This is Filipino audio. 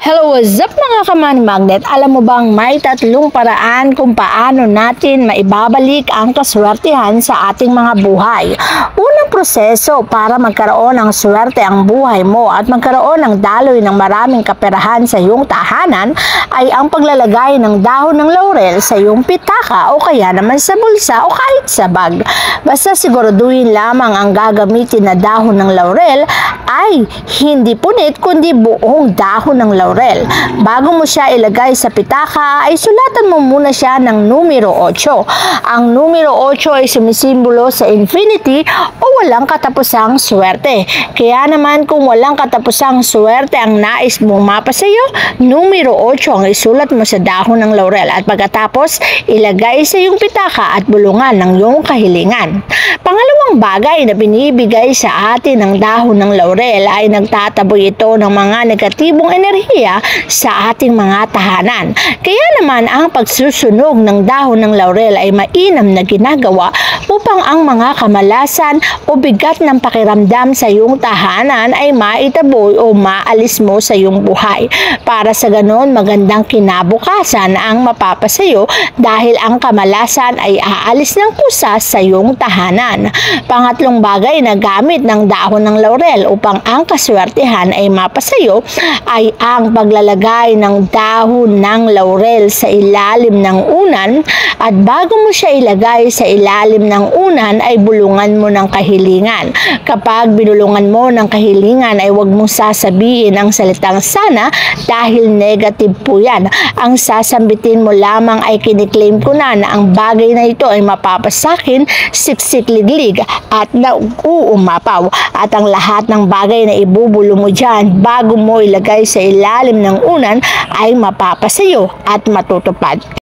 Hello, what's up mga ka-Money Magnet? Alam mo bang may tatlong paraan kung paano natin maibabalik ang kaswertehan sa ating mga buhay? Unang proseso para magkaroon ng swerte ang buhay mo at magkaroon ng daloy ng maraming kaperahan sa iyong tahanan ay ang paglalagay ng dahon ng laurel sa iyong pitaka o kaya naman sa bulsa o kahit sa bag. Basta siguraduhin lamang ang gagamitin na dahon ng laurel ay hindi punit kundi buong dahon ng laurel. Bago mo siya ilagay sa pitaka ay sulatan mo muna siya ng numero 8. Ang numero 8 ay sumisimbolo sa infinity o walang katapusang swerte. Kaya naman kung walang katapusang swerte ang nais mong mapa sa iyo, numero 8 ang isulat mo sa dahon ng laurel at pagkatapos ilagay sa iyong pitaka at bulungan ng iyong kahilingan. Pangalawang bagay na binibigay sa atin ng dahon ng laurel ay nagtataboy ito ng mga negatibong enerhiya sa ating mga tahanan. Kaya naman ang pagsusunog ng dahon ng laurel ay mainam na ginagawa upang ang mga kamalasan o bigat ng pakiramdam sa iyong tahanan ay maitaboy o maalis mo sa iyong buhay. Para sa ganon, magandang kinabukasan ang mapapasayo dahil ang kamalasan ay aalis ng kusa sa iyong tahanan. Pangatlong bagay na gamit ng dahon ng laurel upang ang kaswertehan ay mapasayo ay ang paglalagay ng dahon ng laurel sa ilalim ng unan at bago mo siya ilagay sa ilalim ng unan ay bulungan mo ng kahilingan. Kapag binulungan mo ng kahilingan ay huwag mong sasabihin ang salitang sana dahil negative po yan. Ang sasambitin mo lamang ay kiniklaim ko na ang bagay na ito ay mapapasakin, siksik-liglig at nauumapaw. At ang lahat ng bagay na ibubulong mo dyan bago mo ilagay sa ilalim ng unan ay mapapasayo at matutupad.